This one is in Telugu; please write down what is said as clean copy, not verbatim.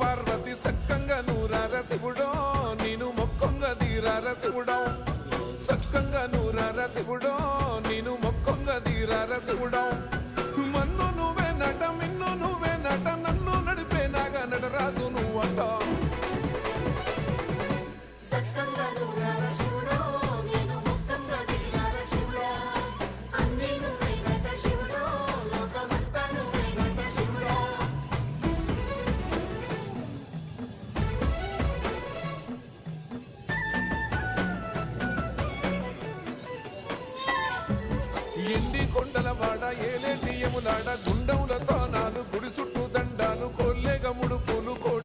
పార్వతి సక్కంగా నూరార శివుడో నేను మొక్కంగా తీరార శివుడో సక్కంగా నూరార శివుడో నేను మొక్కంగా తీరార శివుడో మన్ను నువ్వే నట మిన్ను నువ్వే నట నన్ను నడిపే నాగా నటరాజు నువ్వంట ఎండి కొండల వాడ ఏలేటి యములాడ గుండం